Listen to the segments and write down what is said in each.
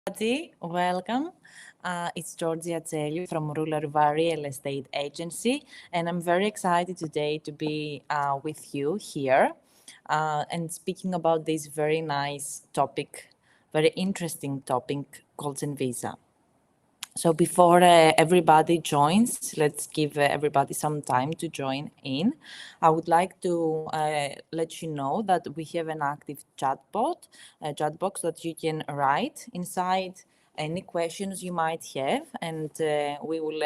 everybody, welcome. It's Georgia Attain from Roula Rouva Real Estate Agency, and I'm very excited today to be with you here and speaking about this very nice topic, very interesting topic, Golden Visa. So before everybody joins, let's give everybody some time to join in. I would like to let you know that we have an active chat box that you can write inside any questions you might have, and we will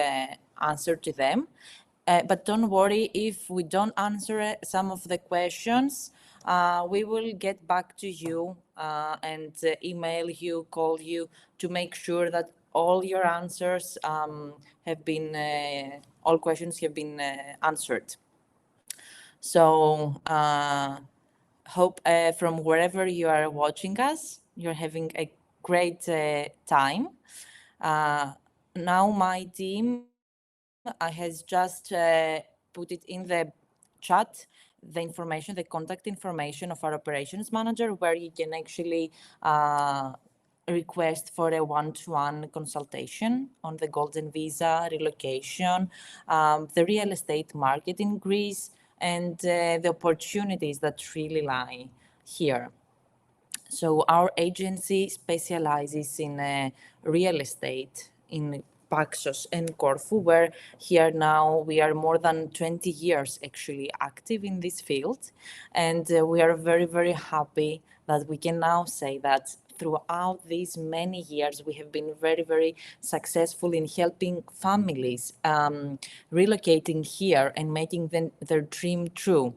answer to them. But don't worry if we don't answer some of the questions. We will get back to you and email you, call you to make sure that all your answers have been, all questions have been answered. So hope from wherever you are watching us, you're having a great time. Now my team has just put it in the chat, the information, the contact information of our operations manager, where you can actually request for a one-to-one consultation on the Golden Visa, relocation, the real estate market in Greece, and the opportunities that really lie here. So our agency specializes in real estate in Paxos and Corfu, where here now we are more than 20 years actually active in this field. And we are very, very happy that we can now say that throughout these many years, we have been very, very successful in helping families relocating here and making their dream true.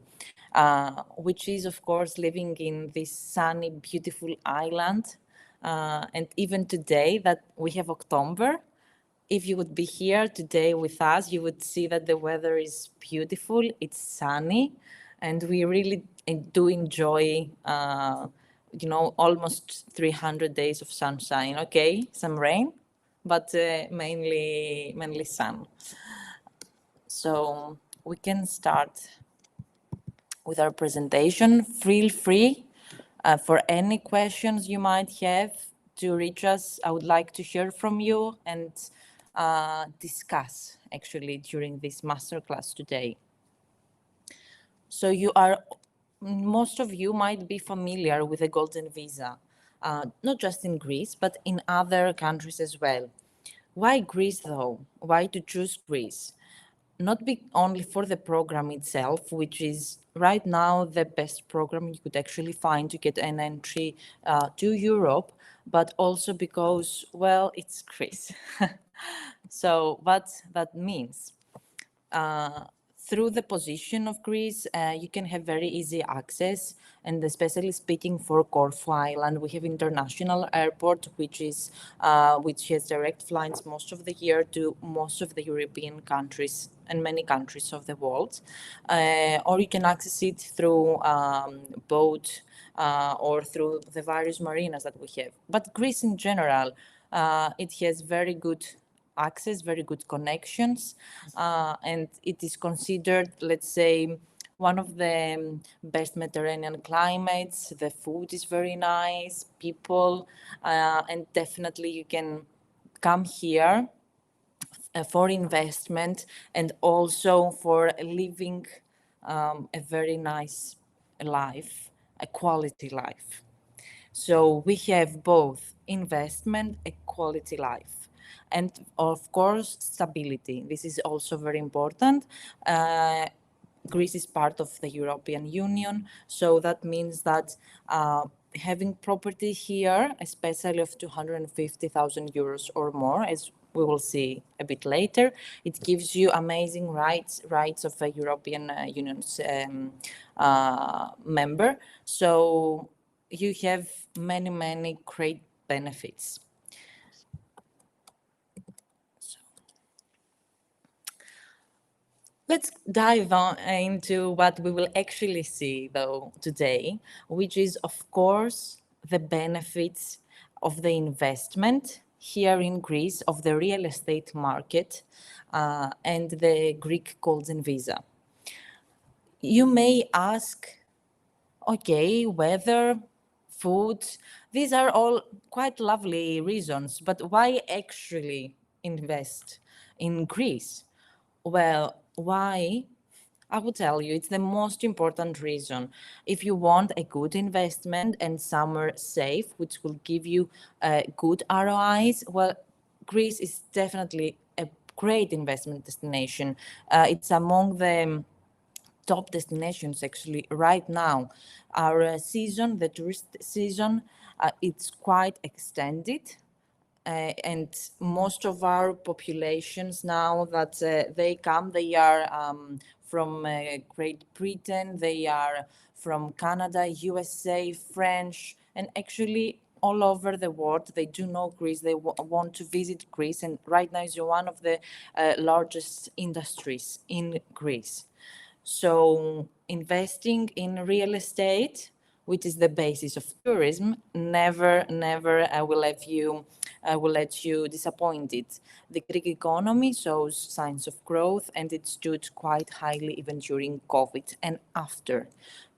Which is, of course, living in this sunny, beautiful island. And even today that we have October, if you would be here today with us, you would see that the weather is beautiful, it's sunny, and we really do enjoy, almost 300 days of sunshine. Okay, some rain, but mainly sun. So we can start with our presentation. Feel free for any questions you might have to reach us. I would like to hear from you and discuss actually during this masterclass today. So most of you might be familiar with the Golden Visa, not just in Greece, but in other countries as well. Why Greece though? Why to choose Greece? Not only for the program itself, which is right now the best program you could actually find to get an entry to Europe, but also because, well, it's Greece. So what that means? Through the position of Greece, you can have very easy access, and especially speaking for Corfu Island, we have international airport, which has direct flights most of the year to most of the European countries and many countries of the world, or you can access it through boat or through the various marinas that we have. But Greece in general, it has very good access, very good connections, and it is considered, let's say, one of the best Mediterranean climates. The food is very nice, people, and definitely you can come here for investment and also for living a very nice life, a quality life. So we have both investment, a quality life, and of course, stability. This is also very important. Greece is part of the European Union, so that means that having property here, especially of 250,000 euros or more, as we will see a bit later, it gives you amazing rights of a European Union's member. So you have many great benefits. Let's dive on into what we will actually see, though, today, which is, of course, the benefits of the investment here in Greece, of the real estate market, and the Greek Golden Visa. You may ask, okay, whether food. These are all quite lovely reasons, but why actually invest in Greece? Well, why? I will tell you, it's the most important reason. If you want a good investment and somewhere safe, which will give you good ROIs, well, Greece is definitely a great investment destination. It's among the top destinations actually right now. Our season, the tourist season, it's quite extended. And most of our populations now that they come, they are from Great Britain, they are from Canada, USA, French, and actually all over the world. They do know Greece, they want to visit Greece, and right now is one of the largest industries in Greece. So investing in real estate, which is the basis of tourism, never will let you disappointed. The Greek economy shows signs of growth, and it stood quite highly even during COVID and after.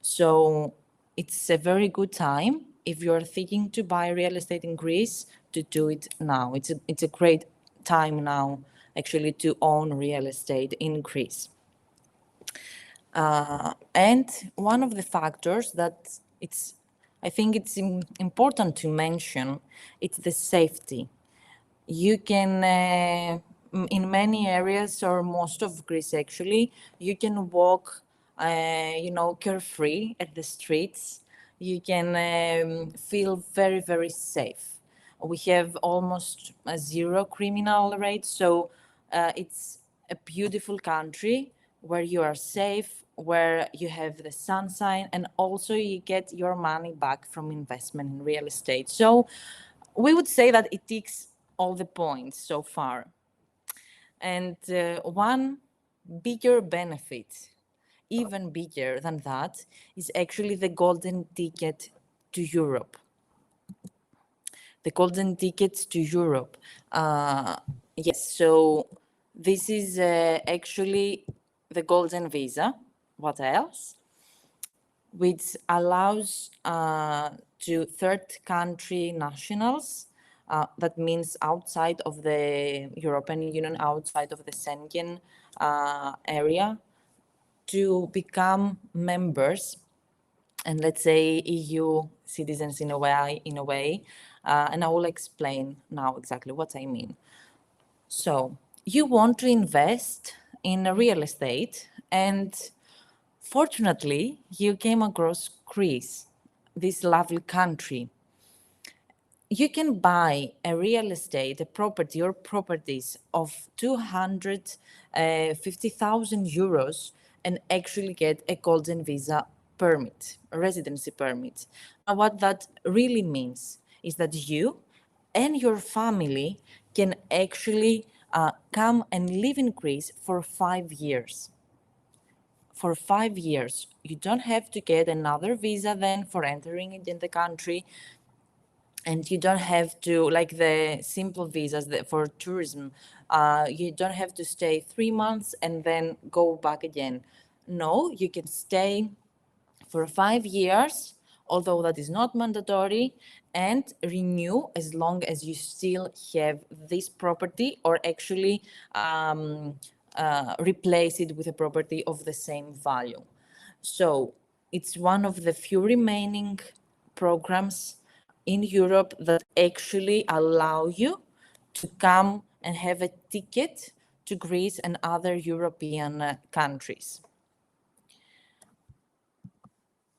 So it's a very good time if you're thinking to buy real estate in Greece to do it now. It's a great time now actually to own real estate in Greece. And one of the factors that I think it's important to mention, it's the safety. You can, in many areas or most of Greece actually, you can walk, carefree at the streets. You can feel very, very safe. We have almost a zero criminal rate, so it's a beautiful country where you are safe, where you have the sunshine, and also you get your money back from investment in real estate. So we would say that it ticks all the points so far. And one bigger benefit, even bigger than that, is actually the golden ticket to Europe. The golden tickets to Europe. Yes, so this is actually the golden visa. What else? Which allows to third country nationals, that means outside of the European Union, outside of the Schengen area, to become members and let's say EU citizens in a way, and I will explain now exactly what I mean. So you want to invest in real estate, and fortunately you came across Greece, this lovely country. You can buy a real estate, a property or properties of 250,000 euros and actually get a golden visa permit, a residency permit. Now, what that really means is that you and your family can actually come and live in Greece for 5 years. For 5 years, you don't have to get another visa then for entering in the country. And you don't have to, like the simple visas for tourism, you don't have to stay 3 months and then go back again. No, you can stay for 5 years, although that is not mandatory, and renew as long as you still have this property, or actually replace it with a property of the same value. So it's one of the few remaining programs in Europe that actually allow you to come and have a ticket to Greece and other European countries.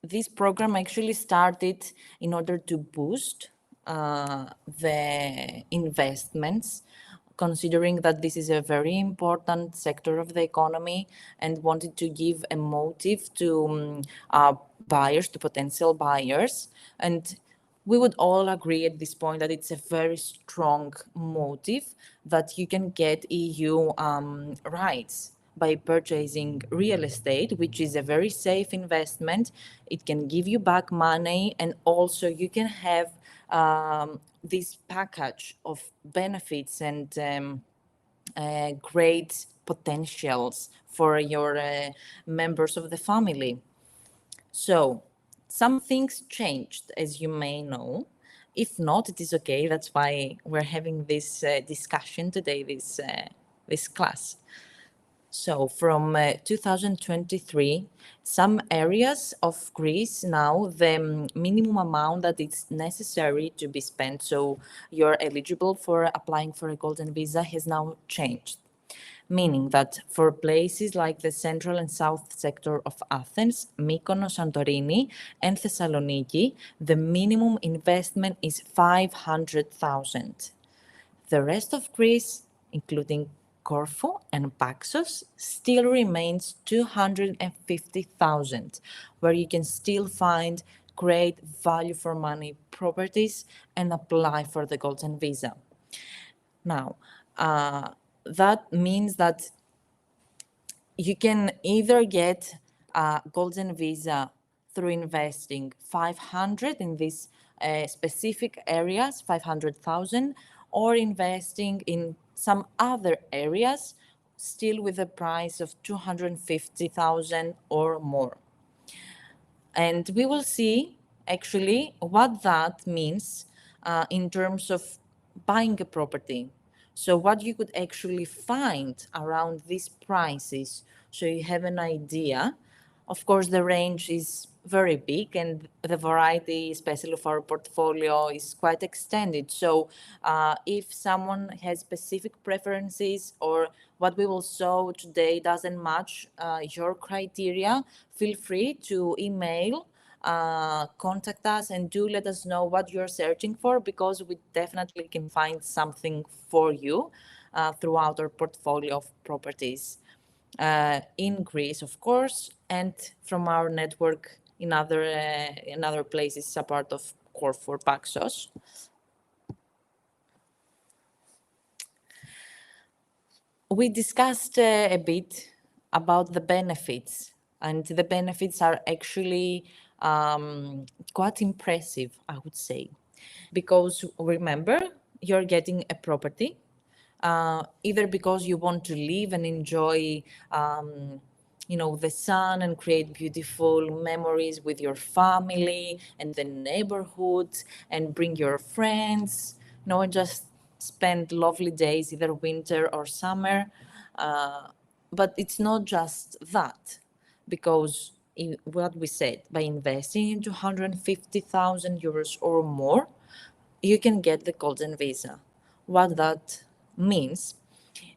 This program actually started in order to boost the investments, considering that this is a very important sector of the economy, and wanted to give a motive to buyers, to potential buyers. And we would all agree at this point that it's a very strong motive that you can get EU rights by purchasing real estate, which is a very safe investment. It can give you back money, and also you can have this package of benefits and great potentials for your members of the family. So Some things changed, as you may know. If not, it is okay. That's why we're having this discussion today, this class. So from 2023, some areas of Greece now, the minimum amount that is necessary to be spent, so you're eligible for applying for a golden visa, has now changed. Meaning that for places like the central and south sector of Athens, Mykonos, Santorini, and Thessaloniki, the minimum investment is 500,000. The rest of Greece, including Corfu and Paxos, still remains 250,000, where you can still find great value for money properties and apply for the golden visa. Now, that means that you can either get a golden visa through investing 500 in these specific areas, 500,000, or investing in some other areas, still with a price of 250,000 or more. And we will see actually what that means in terms of buying a property. So what you could actually find around these prices, so you have an idea. Of course, the range is very big and the variety, especially of our portfolio, is quite extended. So if someone has specific preferences or what we will show today doesn't match your criteria, feel free to email, contact us, and do let us know what you're searching for, because we definitely can find something for you throughout our portfolio of properties in Greece, of course, and from our network in other places, a part of Corfu or Paxos. We discussed a bit about the benefits, and the benefits are actually quite impressive, I would say, because remember, you're getting a property, either because you want to live and enjoy the sun and create beautiful memories with your family and the neighborhood and bring your friends, and just spend lovely days, either winter or summer. But it's not just that, because what we said, by investing in 250,000 euros or more, you can get the golden visa. What that means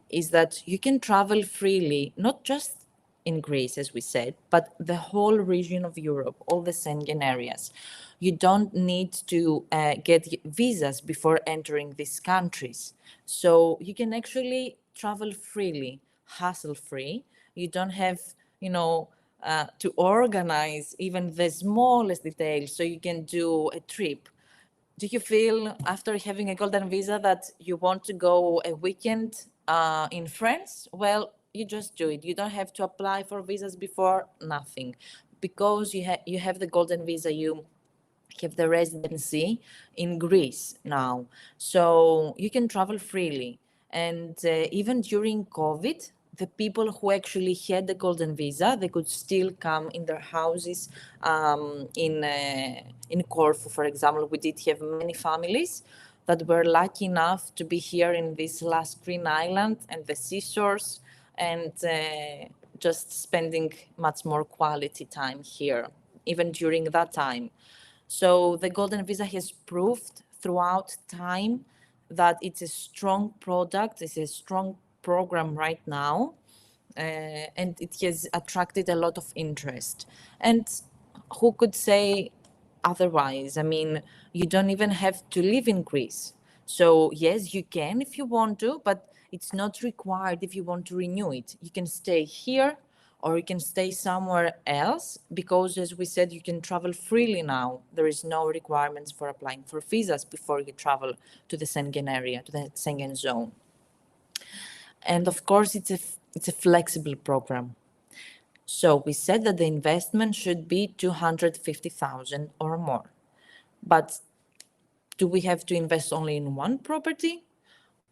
is that you can travel freely, not just in Greece, as we said, but the whole region of Europe, all the Schengen areas. You don't need to get visas before entering these countries. So you can actually travel freely, hassle-free. You don't have, to organize even the smallest details so you can do a trip. Do you feel, after having a golden visa, that you want to go a weekend in France? Well, you just do it. You don't have to apply for visas before, nothing. Because you have the golden visa, you have the residency in Greece now. So you can travel freely. And even during COVID, the people who actually had the golden visa, they could still come in their houses in Corfu, for example. We did have many families that were lucky enough to be here in this last green island and the seashores, and just spending much more quality time here, even during that time. So the golden visa has proved throughout time that it's a strong product, it's a strong program right now, and it has attracted a lot of interest. And who could say otherwise? I mean, you don't even have to live in Greece. So yes, you can if you want to, but it's not required if you want to renew it. You can stay here or you can stay somewhere else, because as we said, you can travel freely now. There is no requirements for applying for visas before you travel to the Schengen area, to the Schengen zone. And of course, it's a flexible program. So we said that the investment should be 250,000 or more. But do we have to invest only in one property?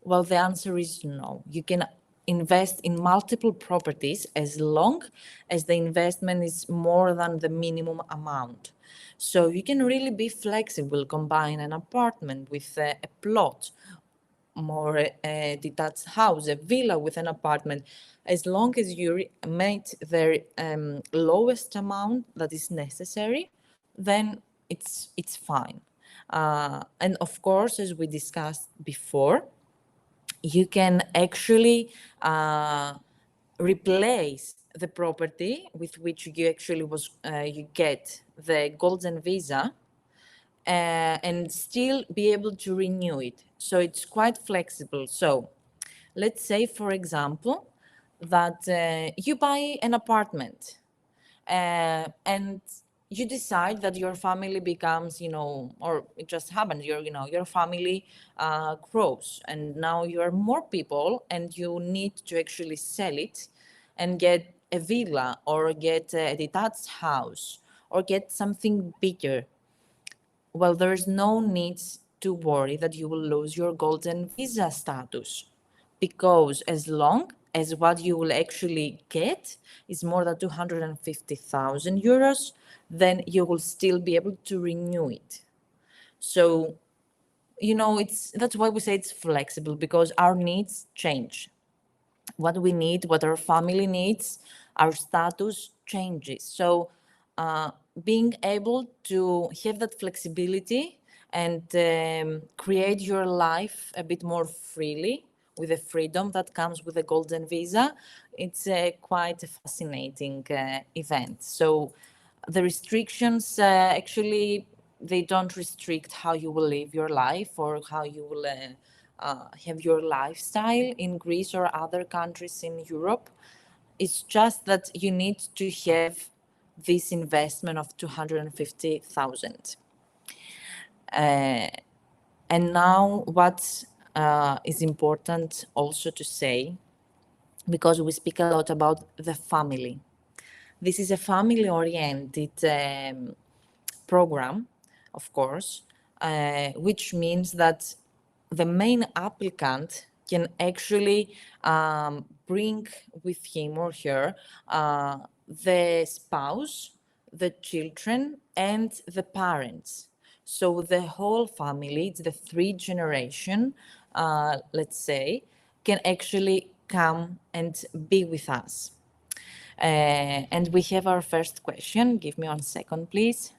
Well, the answer is no. You can invest in multiple properties as long as the investment is more than the minimum amount. So you can really be flexible, combine an apartment with a plot, more a detached house, a villa with an apartment, as long as you meet the lowest amount that is necessary, then it's fine. And of course, as we discussed before, you can actually replace the property with which you actually you get the golden visa, and still be able to renew it. So it's quite flexible. So let's say, for example, that you buy an apartment, and you decide that your family becomes, or it just happens, your family grows, and now you are more people, and you need to actually sell it and get a villa or get a detached house or get something bigger. Well, there's no need to worry that you will lose your golden visa status, because as long as what you will actually get is more than 250,000 euros, then you will still be able to renew it. So, that's why we say it's flexible, because our needs change. What we need, what our family needs, our status changes. So being able to have that flexibility and create your life a bit more freely with the freedom that comes with the golden visa, it's quite a fascinating event. So the restrictions actually, they don't restrict how you will live your life or how you will have your lifestyle in Greece or other countries in Europe. It's just that you need to have this investment of 250,000. And now what is important also to say, because we speak a lot about the family. This is a family-oriented program, of course, which means that the main applicant can actually bring with him or her the spouse, the children, and the parents. So the whole family, it's the three generation, let's say, can actually come and be with us. And we have our first question. Give me 1 second, please.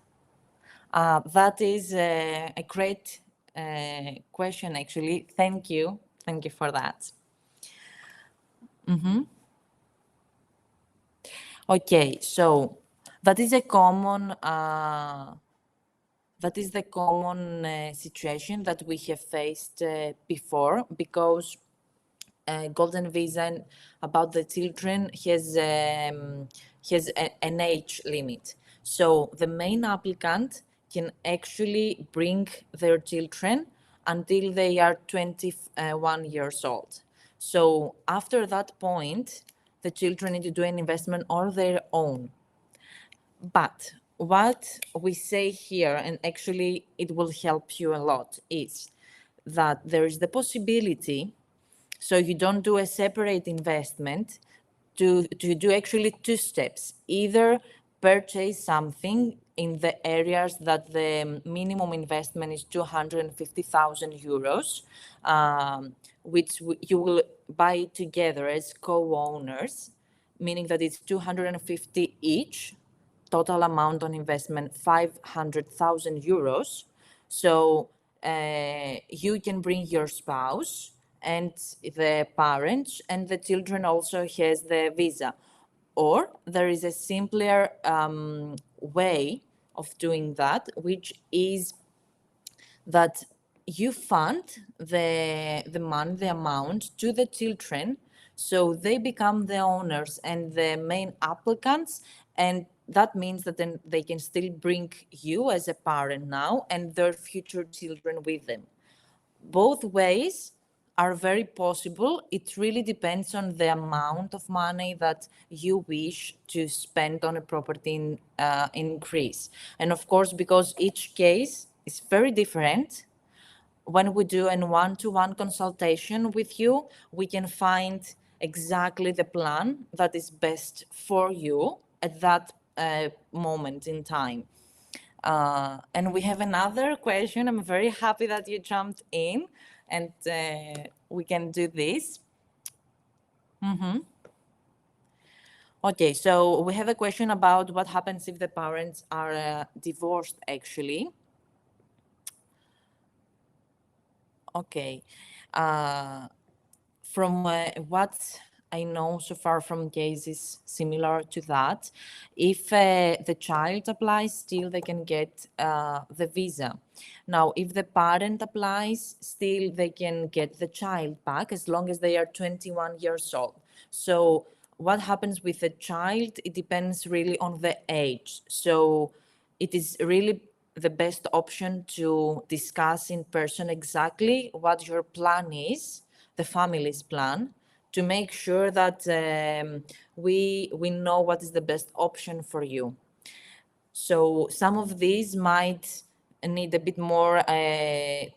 That is a great question, actually. Thank you. Thank you for that. Okay, so that is a common the common situation that we have faced before, because golden visa about the children has an age limit. So the main applicant can actually bring their children until they are 21 years old. So after that point, the children need to do an investment on their own. But what we say here, and actually it will help you a lot, is that there is the possibility, so you don't do a separate investment, to do actually two steps. Either purchase something in the areas that the minimum investment is 250,000 euros, which you will buy together as co-owners, meaning that it's 250 each, total amount on investment 500,000 euros. So you can bring your spouse and the parents, and the children also has the visa. Or there is a simpler way of doing that, which is that you fund the money, the amount to the children, so they become the owners and the main applicants, and that means that then they can still bring you as a parent now and their future children with them. Both ways are very possible. It really depends on the amount of money that you wish to spend on a property in Greece. And of course, because each case is very different, when we do a one-to-one consultation with you, we can find exactly the plan that is best for you at that moment in time. And we have another question. I'm very happy that you jumped in, and we can do this. Okay, so we have a question about what happens if the parents are divorced, actually. Okay. From what I know so far from cases similar to that, if the child applies, still they can get the visa. Now, if the parent applies, still they can get the child back as long as they are 21 years old. So what happens with the child, it depends really on the age. So it is really the best option to discuss in person exactly what your plan is, the family's plan, to make sure that we know what is the best option for you. So some of these might need a bit more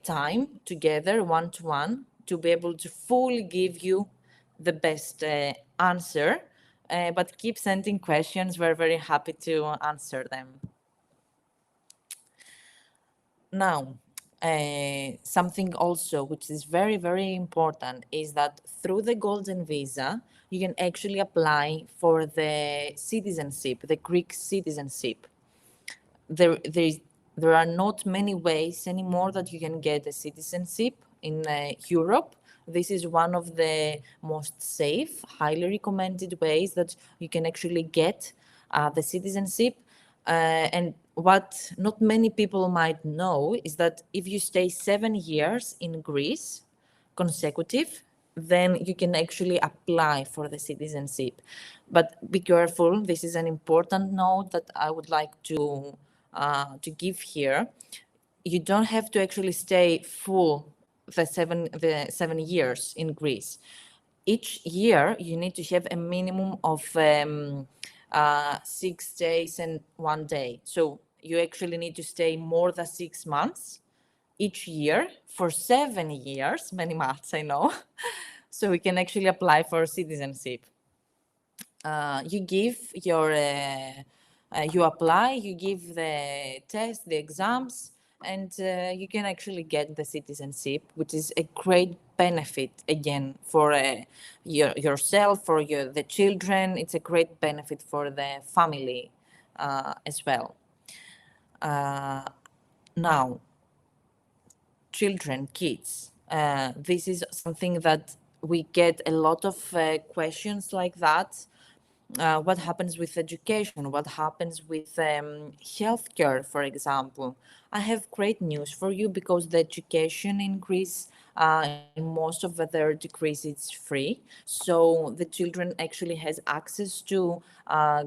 time together, one-to-one, to be able to fully give you the best answer. But keep sending questions. We're very happy to answer them. Now, something also which is very, very important is that through the Golden Visa, you can actually apply for the citizenship, the Greek citizenship. There are not many ways anymore that you can get a citizenship in Europe. This is one of the most safe, highly recommended ways that you can actually get the citizenship. And what not many people might know is that if you stay 7 years in Greece, consecutive, then you can actually apply for the citizenship. But be careful, this is an important note that I would like to give here. You don't have to actually stay full the 7 years in Greece. Each year, you need to have a minimum of 6 days and 1 day. So you actually need to stay more than 6 months each year for 7 years, many maths, I know. So we can actually apply for citizenship. You give your, you apply, you give the test, the exams, and you can actually get the citizenship, which is a great benefit, again, for yourself, for the children. It's a great benefit for the family as well. Now, children, kids. This is something that we get a lot of questions like that. What happens with education? What happens with healthcare, for example? I have great news for you because the education in Greece, in most of their degrees, it's free. So the children actually has access to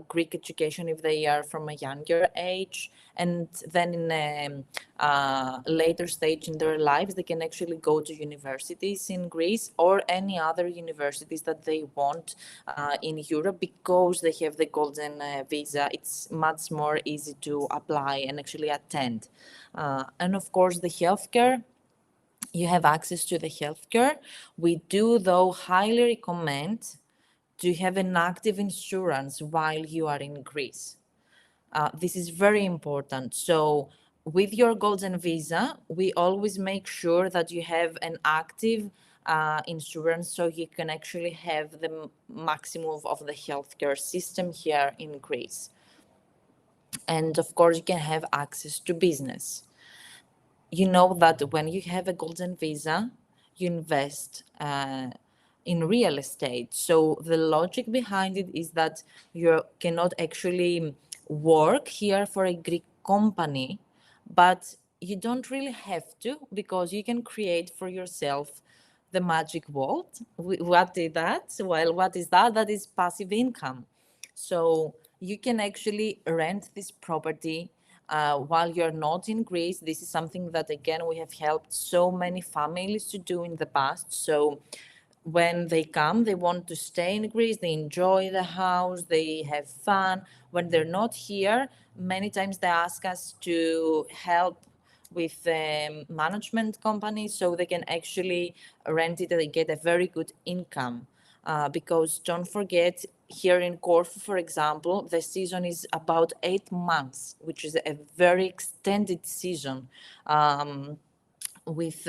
Greek education if they are from a younger age. And then in a later stage in their lives, they can actually go to universities in Greece or any other universities that they want in Europe because they have the golden visa. It's much more easy to apply and actually attend. And of course, the healthcare. You have access to the healthcare. We do, though, highly recommend to have an active insurance while you are in Greece. This is very important. So with your golden visa, we always make sure that you have an active insurance so you can actually have the maximum of the healthcare system here in Greece. And of course, you can have access to business. You know that when you have a golden visa, you invest in real estate. So the logic behind it is that you cannot actually work here for a Greek company, but you don't really have to because you can create for yourself the magic vault. What is that? Well, what is that? That is passive income. So you can actually rent this property while you're not in Greece. This is something that, again, we have helped so many families to do in the past. So when they come, they want to stay in Greece, they enjoy the house, they have fun. When they're not here, many times they ask us to help with management companies so they can actually rent it and they get a very good income. because don't forget, here in Corfu, for example, the season is about 8 months, which is a very extended season with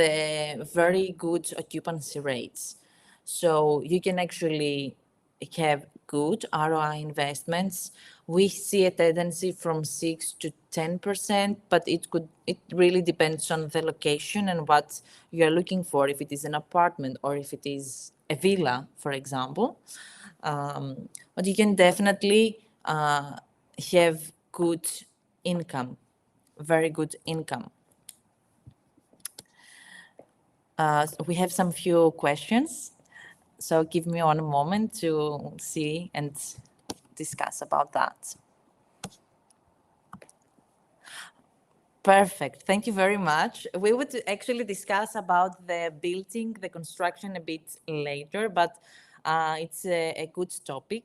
very good occupancy rates. So you can actually have good ROI investments. We see a tendency from 6 to 10%, but it really depends on the location and what you're looking for, if it is an apartment or if it is a villa, for example. But you can definitely have good income, very good income. We have some few questions, so give me one moment to see and discuss about that. Perfect. Thank you very much. We would actually discuss about the building, the construction a bit later, but it's a good topic.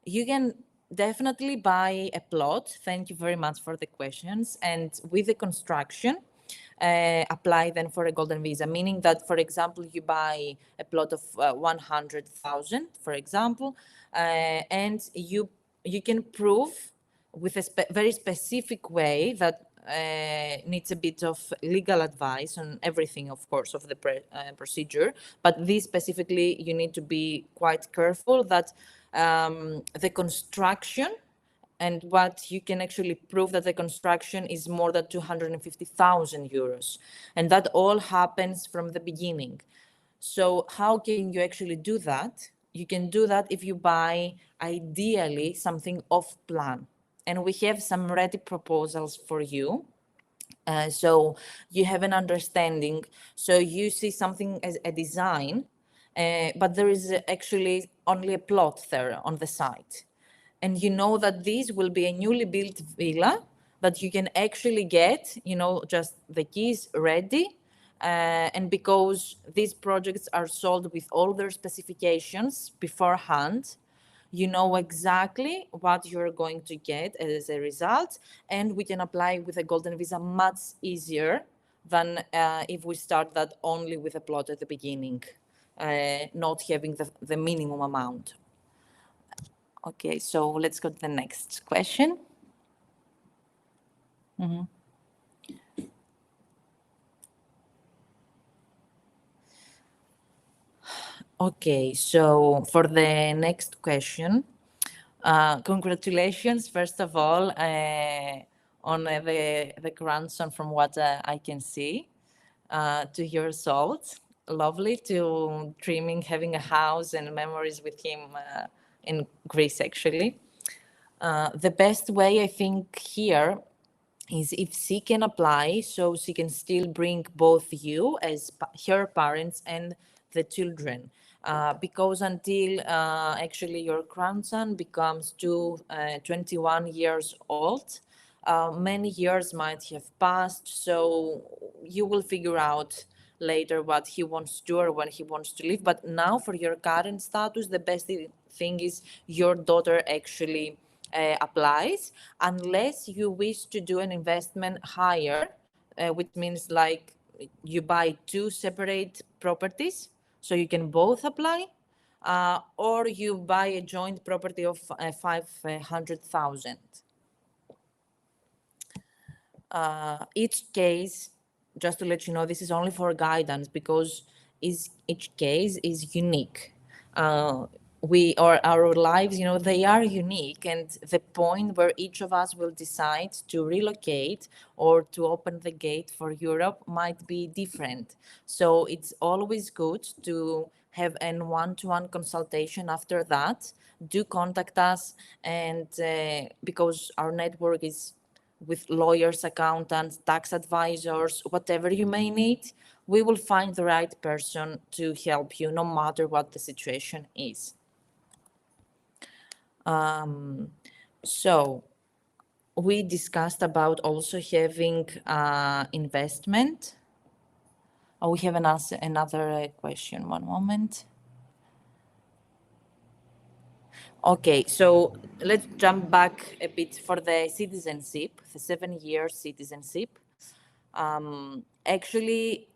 You can definitely buy a plot. Thank you very much for the questions. And with the construction, apply then for a golden visa, meaning that, for example, you buy a plot of 100,000, for example, and you can prove with a very specific way that needs a bit of legal advice on everything, of course, of the procedure. But this specifically, you need to be quite careful that the construction and what you can actually prove that the construction is more than 250,000 euros. And that all happens from the beginning. So how can you actually do that? You can do that if you buy, ideally, something off plan. And we have some ready proposals for you. So you have an understanding. So you see something as a design, but there is actually only a plot there on the site. And you know that this will be a newly built villa that you can actually get, just the keys ready. And because these projects are sold with all their specifications beforehand, you know exactly what you're going to get as a result, and we can apply with a golden visa much easier than if we start that only with a plot at the beginning, not having the minimum amount. Okay, so let's go to the next question. Mm-hmm. Okay, so for the next question, congratulations, first of all, on the grandson, from what I can see, 2 years old. Lovely to dreaming, having a house and memories with him in Greece, actually. The best way, I think, here is if she can apply, so she can still bring both you as her parents and the children. Because until actually your grandson becomes 21 years old, many years might have passed, so you will figure out later what he wants to do or when he wants to live. But now for your current status, the best thing is your daughter actually applies, unless you wish to do an investment higher, which means like you buy 2 separate properties, so you can both apply, or you buy a joint property of 500,000. Each case, just to let you know, this is only for guidance because each case is unique. Our lives, they are unique, and the point where each of us will decide to relocate or to open the gate for Europe might be different. So it's always good to have a one-to-one consultation after that. Do contact us, and because our network is with lawyers, accountants, tax advisors, whatever you may need, we will find the right person to help you, no matter what the situation is. So we discussed about also having investment. Oh, we have another question. One moment. Okay, so let's jump back a bit for the citizenship, the 7-year citizenship. Actually,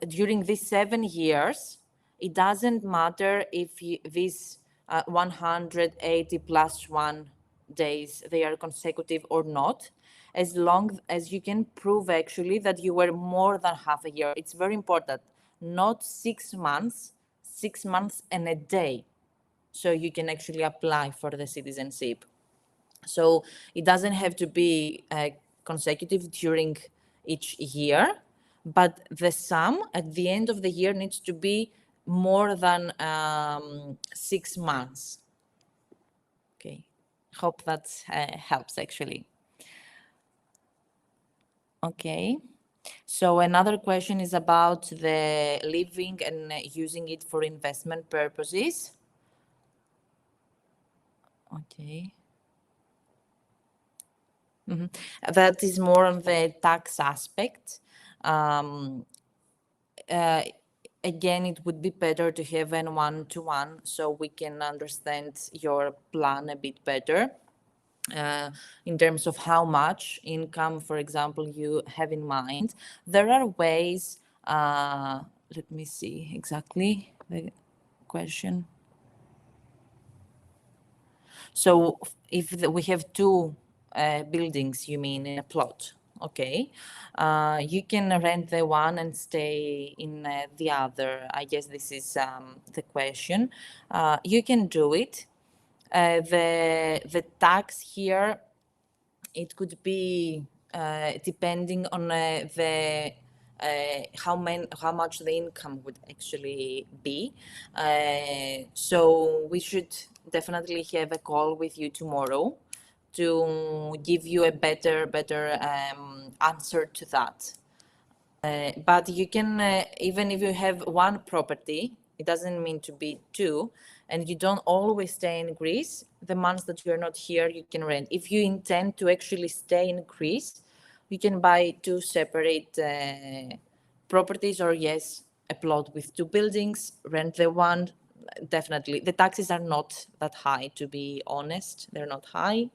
during these 7 years, It doesn't matter if these 180 plus 1 days, they are consecutive or not, as long as you can prove actually that you were more than half a year. It's very important, not 6 months, 6 months and a day. So you can actually apply for the citizenship. So it doesn't have to be consecutive during each year, but the sum at the end of the year needs to be more than 6 months. Okay, hope that helps actually. Okay, so another question is about the living and using it for investment purposes. Okay. That is more on the tax aspect. Again, it would be better to have an one-to-one so we can understand your plan a bit better in terms of how much income, for example, you have in mind. There are ways, let me see exactly the question. So if we have two buildings, you mean in a plot, okay, you can rent the one and stay in the other. I guess this is the question. You can do it. The tax here, it could be depending on how much the income would actually be. So we should definitely have a call with you tomorrow to give you a better answer to that. But you can, even if you have one property, it doesn't mean to be two, and you don't always stay in Greece, the months that you're not here, you can rent. If you intend to actually stay in Greece, you can buy two separate properties, or yes, a plot with two buildings, rent the one, definitely. The taxes are not that high, to be honest, they're not high.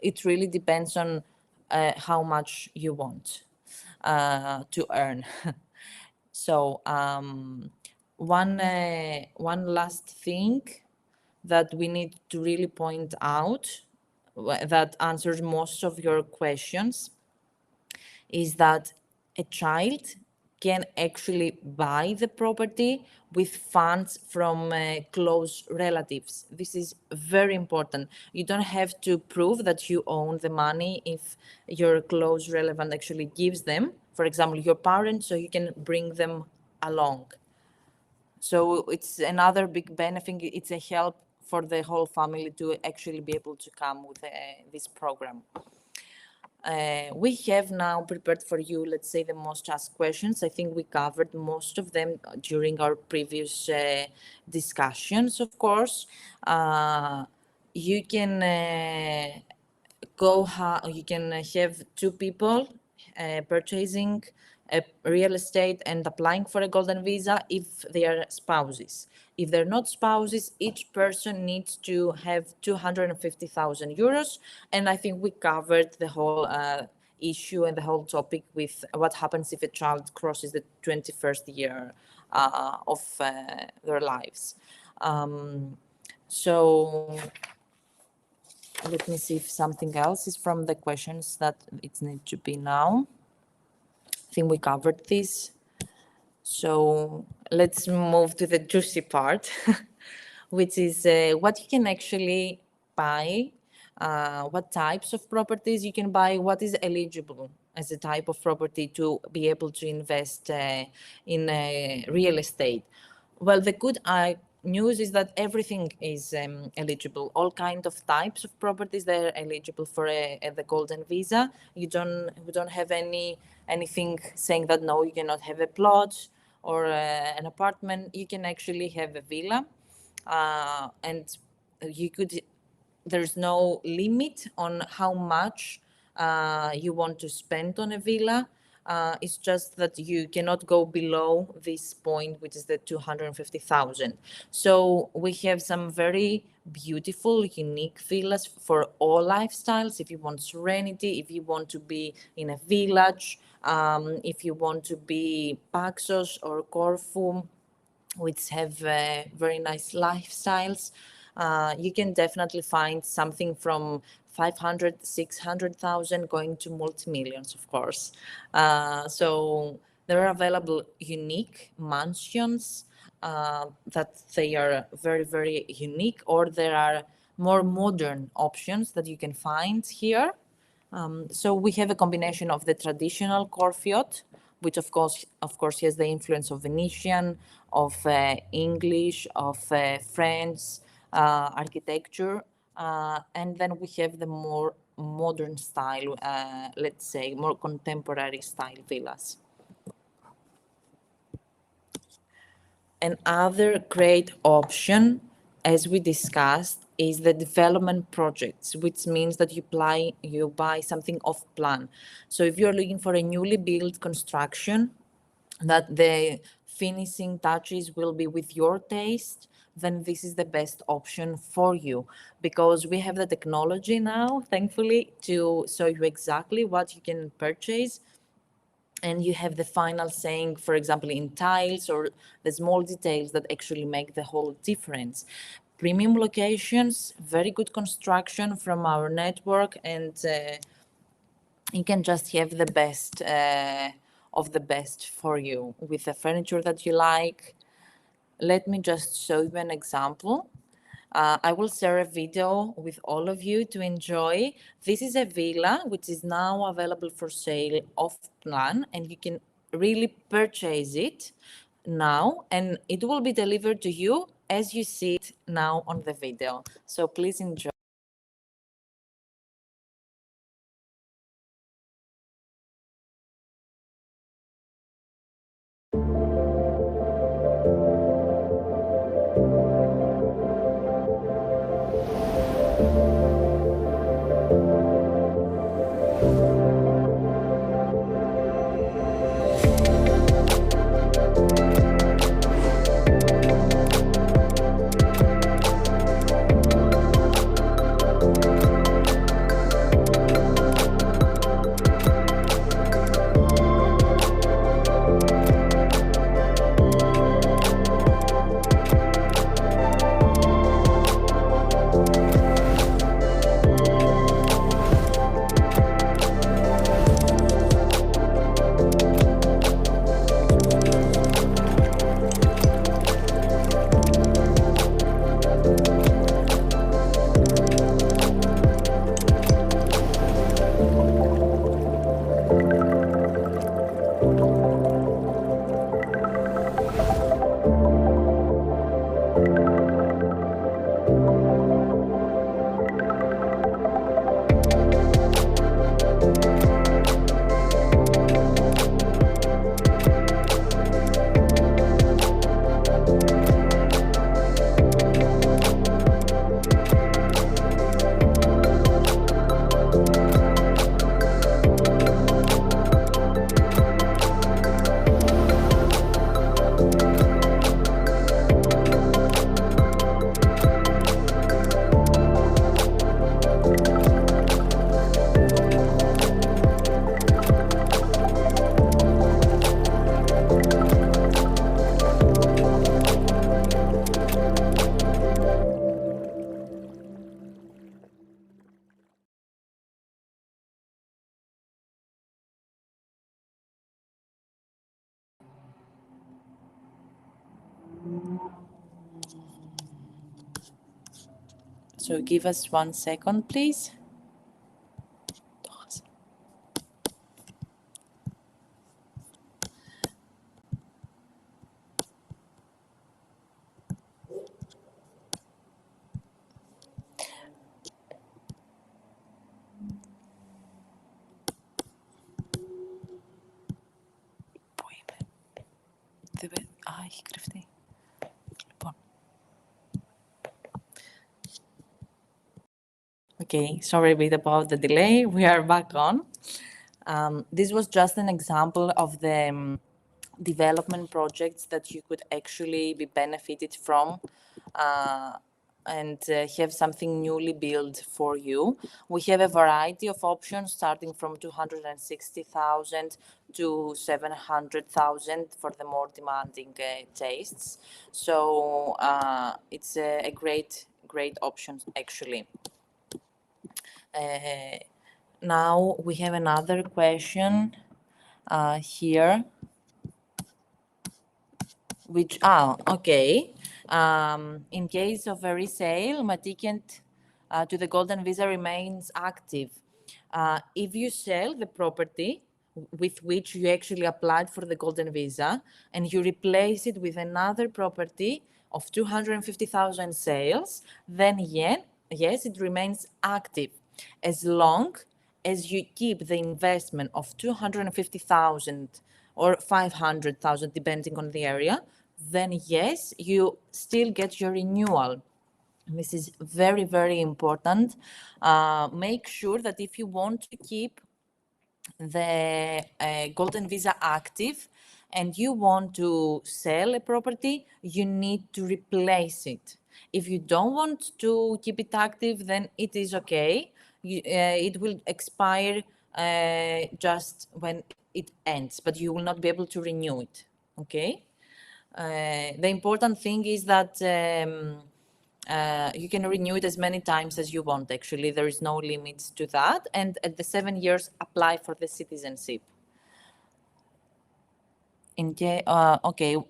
It really depends on how much you want to earn. So one last thing that we need to really point out that answers most of your questions is that a child can actually buy the property with funds from close relatives. This is very important. You don't have to prove that you own the money if your close relative actually gives them, for example, your parents, so you can bring them along. So it's another big benefit. It's a help for the whole family to actually be able to come with this program. We have now prepared for you, let's say, the most asked questions. I think we covered most of them during our previous discussions, of course. You can you can have two people purchasing a real estate and applying for a golden visa if they are spouses. If they're not spouses, each person needs to have 250,000 euros. And I think we covered the whole issue and the whole topic with what happens if a child crosses the 21st year of their lives. So let me see if something else is from the questions that it needs to be now. I think we covered this. So let's move to the juicy part, which is what you can actually buy, what types of properties you can buy, what is eligible as a type of property to be able to invest in real estate. Well, the good news is that everything is eligible. All kinds of types of properties, they're eligible for the golden visa. We don't have anything saying that no, you cannot have a plot or an apartment. You can actually have a villa, and you could. There's no limit on how much you want to spend on a villa. It's just that you cannot go below this point, which is the 250,000. So we have some very beautiful, unique villas for all lifestyles. If you want serenity, if you want to be in a village, if you want to be Paxos or Corfu, which have very nice lifestyles. You can definitely find something from 500, 600,000 going to multi-millions, of course. So there are available unique mansions that they are very, very unique, or there are more modern options that you can find here. So we have a combination of the traditional Corfiot, which of course, has the influence of Venetian, of English, of French architecture, and then we have the more modern style, let's say, more contemporary style villas. Another great option, as we discussed, is the development projects, which means that you buy something off plan. So if you're looking for a newly built construction, that the finishing touches will be with your taste, then this is the best option for you, because we have the technology now, thankfully, to show you exactly what you can purchase, and you have the final saying, for example, in tiles or the small details that actually make the whole difference. Premium locations, very good construction from our network, and you can just have the best of the best for you with the furniture that you like. Let me just show you an example. I will share a video with all of you to enjoy. This is a villa which is now available for sale off plan, and you can really purchase it now, and it will be delivered to you as you see it now on the video. So please enjoy. So give us 1 second, please. Ai, κρυφτεί. Λοιπόν. Okay, sorry a bit about the delay. We are back on. This was just an example of the development projects that you could actually be benefited from and have something newly built for you. We have a variety of options starting from 260,000 to 700,000 for the more demanding tastes. So it's a great option actually. Now we have another question here, which, okay. In case of a resale, my ticket to the Golden Visa remains active. If you sell the property with which you actually applied for the Golden Visa and you replace it with another property of 250,000 sales, then yes, it remains active as long as you keep the investment of 250,000 or 500,000, depending on the area, then yes, you still get your renewal. This is very, very important. Make sure that if you want to keep the Golden Visa active and you want to sell a property, you need to replace it. If you don't want to keep it active, then it is okay. It will expire just when it ends, but you will not be able to renew it, okay? The important thing is that you can renew it as many times as you want, actually. There is no limits to that. And at the 7 years, apply for the citizenship. Okay,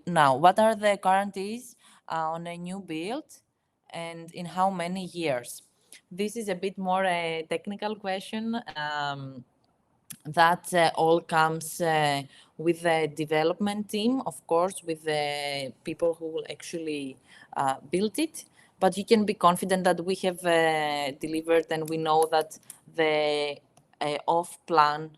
now, what are the guarantees on a new build and in how many years? This is a bit more a technical question. That all comes with the development team, of course, with the people who will actually build it. But you can be confident that we have delivered, and we know that the off-plan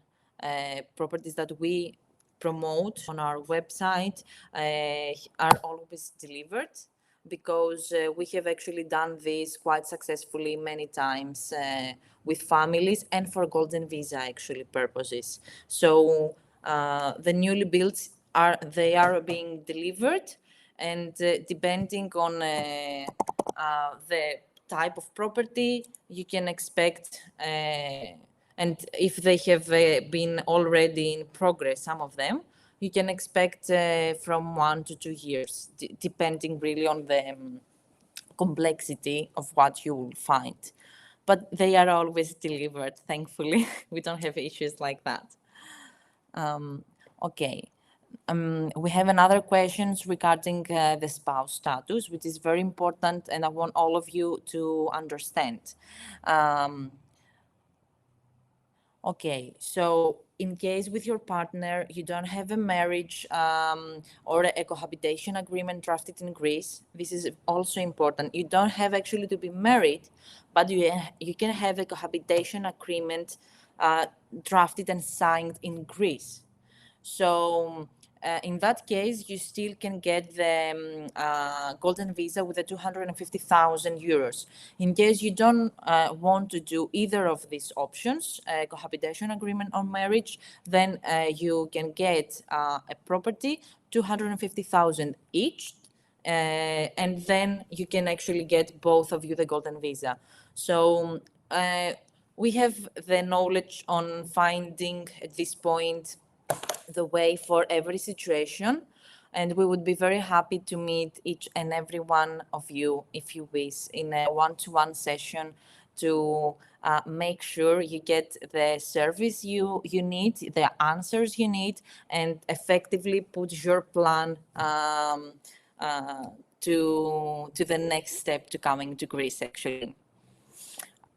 properties that we promote on our website are always delivered, because we have actually done this quite successfully many times with families and for Golden Visa actually purposes. So the newly built are being delivered, and depending on the type of property, you can expect, and if they have been already in progress, some of them, you can expect from 1 to 2 years, depending really on the complexity of what you will find. But they are always delivered, thankfully. We don't have issues like that. Okay. We have another questions regarding the spouse status, which is very important, and I want all of you to understand. Okay, so in case with your partner, you don't have a marriage or a cohabitation agreement drafted in Greece, this is also important. You don't have actually to be married, but you can have a cohabitation agreement drafted and signed in Greece. So in that case, you still can get the Golden Visa with the 250,000 euros. In case you don't want to do either of these options, cohabitation agreement or marriage, then you can get a property, 250,000 each, and then you can actually get both of you the Golden Visa. So we have the knowledge on finding at this point the way for every situation, and we would be very happy to meet each and every one of you, if you wish, in a one-to-one session to make sure you get the service you need, the answers you need, and effectively put your plan to the next step to coming to Greece, actually.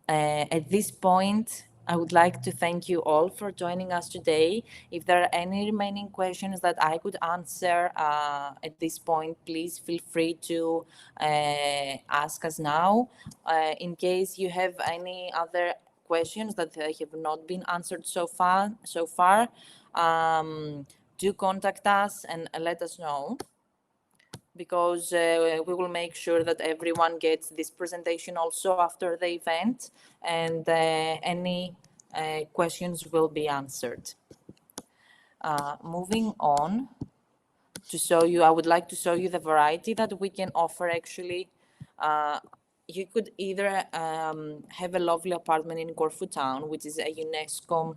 At this point, I would like to thank you all for joining us today. If there are any remaining questions that I could answer at this point, please feel free to ask us now. In case you have any other questions that have not been answered so far, do contact us and let us know, because we will make sure that everyone gets this presentation also after the event, and any questions will be answered. Moving on to show you, I would like to show you the variety that we can offer actually you could either have a lovely apartment in Corfu town, which is a UNESCO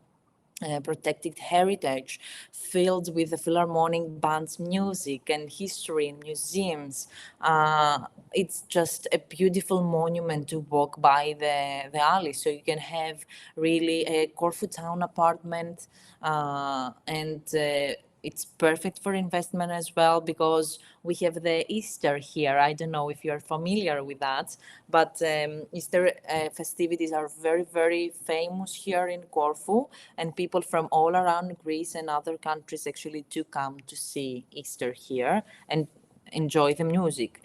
protected heritage, filled with the philharmonic band's music and history and museums. It's just a beautiful monument to walk by the alley. So you can have really a Corfu town apartment, and it's perfect for investment as well, because we have the Easter here. I don't know if you're familiar with that, but Easter festivities are very, very famous here in Corfu, and people from all around Greece and other countries actually do come to see Easter here and enjoy the music.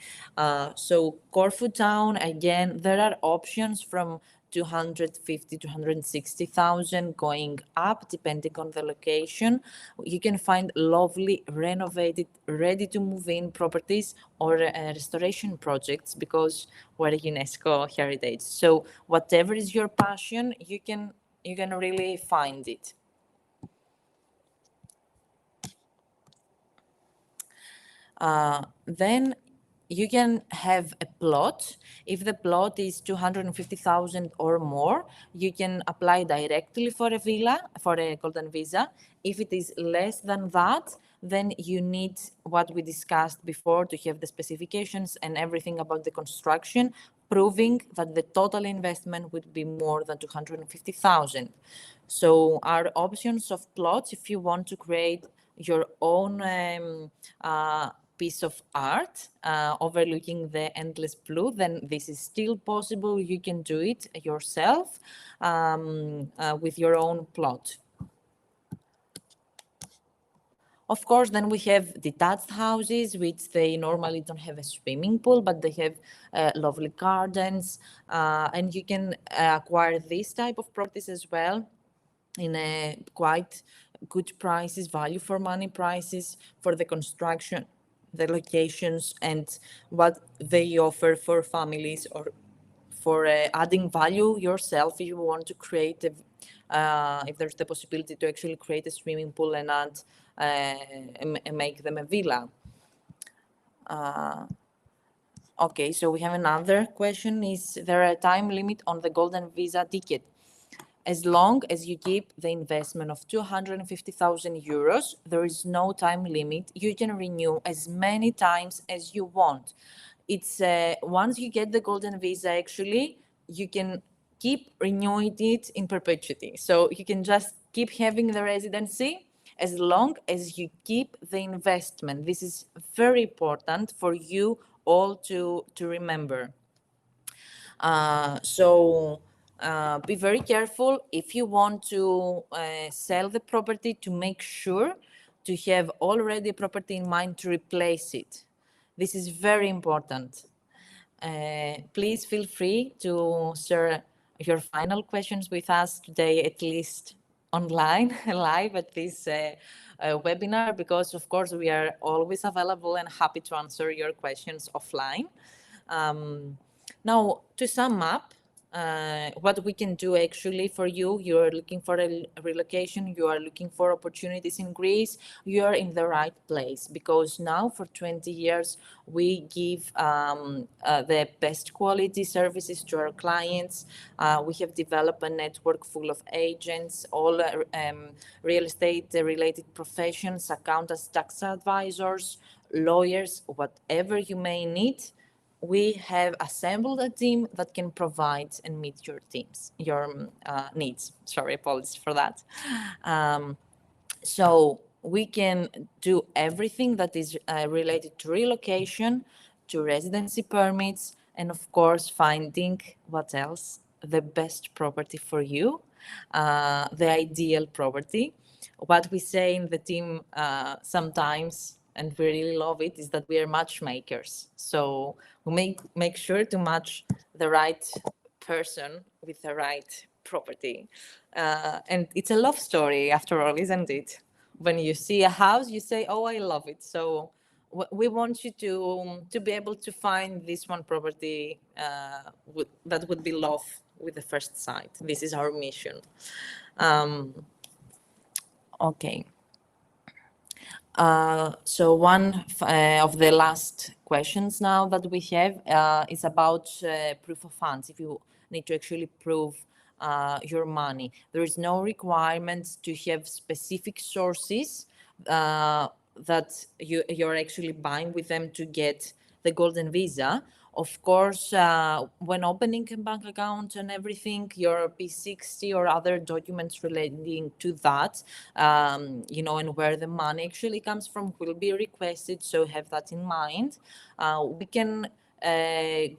So Corfu town, again, there are options from 250 to 160,000 going up depending on the location. You can find lovely renovated, ready to move in properties or restoration projects, because we're a UNESCO heritage. So whatever is your passion, you can really find it. Then you can have a plot. If the plot is 250,000 or more, you can apply directly for a villa, for a golden visa. If it is less than that, then you need what we discussed before to have the specifications and everything about the construction, proving that the total investment would be more than 250,000. So our options of plots, if you want to create your own piece of art overlooking the endless blue, then this is still possible. You can do it yourself with your own plot. Of course, then we have detached houses, which they normally don't have a swimming pool, but they have lovely gardens, and you can acquire this type of properties as well in a quite good prices, value for money prices for the construction, the locations, and what they offer for families, or for adding value yourself if you want to create a, if there's the possibility to actually create a swimming pool and add and make them a villa. Okay, so we have another question. Is there a time limit on the golden visa ticket? As long as you keep the investment of 250,000 euros, there is no time limit. You can renew as many times as you want. It's once you get the golden visa, actually, you can keep renewing it in perpetuity. So you can just keep having the residency as long as you keep the investment. This is very important for you all to remember. Be very careful if you want to sell the property, to make sure to have already a property in mind to replace it. This is very important. Please feel free to share your final questions with us today, at least online, live at this webinar, because of course we are always available and happy to answer your questions offline. Now, to sum up, what we can do actually for you, you are looking for a relocation, you are looking for opportunities in Greece, you are in the right place, because now for 20 years we give the best quality services to our clients. We have developed a network full of agents, all real estate related professions, accountants, tax advisors, lawyers, whatever you may need. We have assembled a team that can provide and meet your needs. Sorry, apologies for that. So we can do everything that is related to relocation, to residency permits, and of course, finding what else? The best property for you, the ideal property. What we say in the team sometimes, and we really love it, is that we are matchmakers. So we make sure to match the right person with the right property. And it's a love story after all, isn't it? When you see a house, you say, oh, I love it. So we want you to be able to find this one property that would be love with the first sight. This is our mission. Okay. So one of the last questions now that we have is about proof of funds. If you need to actually prove your money, there is no requirement to have specific sources that you're actually buying with them to get the golden visa. Of course, when opening a bank account and everything, your P60 or other documents relating to that, and where the money actually comes from will be requested. So have that in mind. We can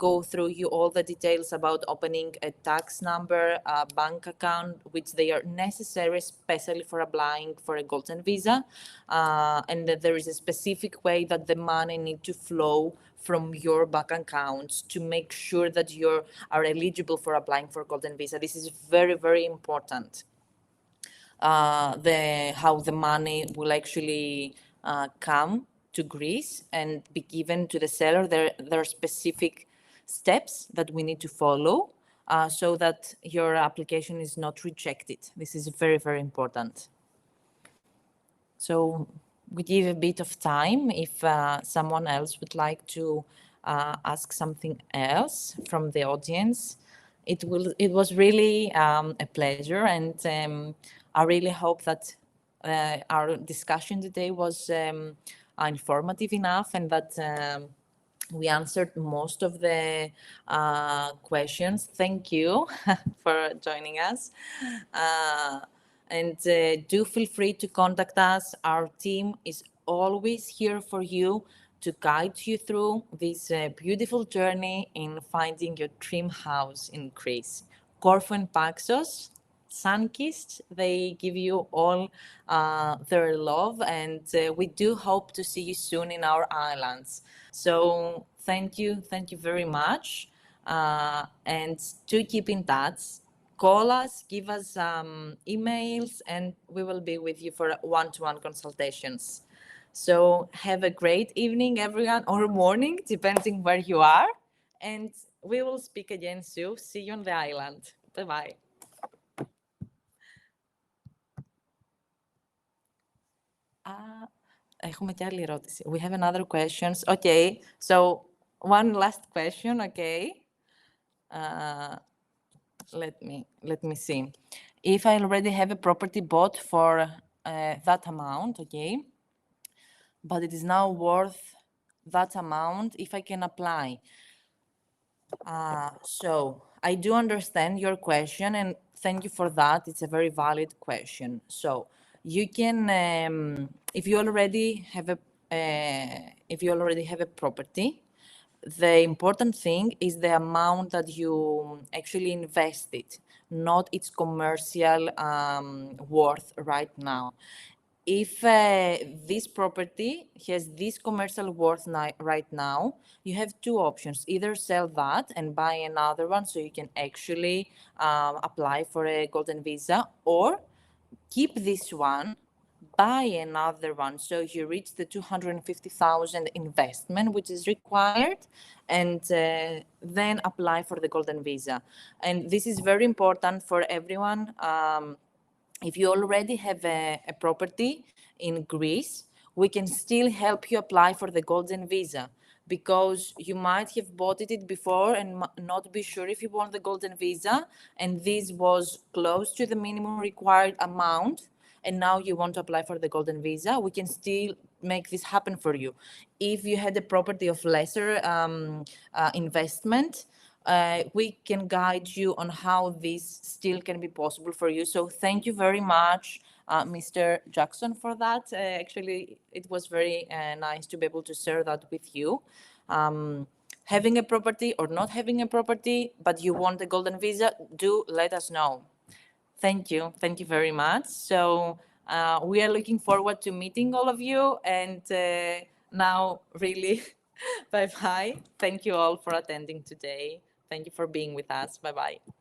go through you all the details about opening a tax number, a bank account, which they are necessary, especially for applying for a golden visa. And that there is a specific way that the money need to flow from your bank accounts to make sure that you are eligible for applying for golden visa. This is very, very important. How the money will actually come to Greece and be given to the seller. There are specific steps that we need to follow so that your application is not rejected. This is very, very important. So we give a bit of time if someone else would like to ask something else from the audience. It was really a pleasure, and I really hope that our discussion today was informative enough, and that we answered most of the questions. Thank you for joining us. And do feel free to contact us. Our team is always here for you to guide you through this beautiful journey in finding your dream house in Greece. Corfu and Paxos, sun-kissed, they give you all their love, and we do hope to see you soon in our islands. So thank you very much, and do keep in touch. Call us, give us emails, and we will be with you for one-to-one consultations. So have a great evening, everyone, or morning, depending where you are. And we will speak again soon. See you on the island. Bye-bye. Έχουμε και άλλη ερώτηση. We have another questions. Okay, so one last question, okay. Let me see. If I already have a property bought for that amount, okay, but it is now worth that amount, if I can apply. So I do understand your question, and thank you for that. It's a very valid question. So you can, if you already have a property, the important thing is the amount that you actually invested, not its commercial worth right now. If this property has this commercial worth right now, you have two options. Either sell that and buy another one so you can actually apply for a golden visa, or keep this one, buy another one so you reach the 250,000 investment which is required, and then apply for the golden visa. And this is very important for everyone. If you already have a property in Greece, we can still help you apply for the golden visa, because you might have bought it before and not be sure if you want the golden visa, and this was close to the minimum required amount, and now you want to apply for the golden visa. We can still make this happen for you. If you had a property of lesser investment, we can guide you on how this still can be possible for you. So thank you very much, Mr. Jackson, for that. Actually, it was very nice to be able to share that with you. Having a property or not having a property, but you want a golden visa, do let us know. Thank you very much. So we are looking forward to meeting all of you, and now really bye-bye. Thank you all for attending today. Thank you for being with us. Bye-bye.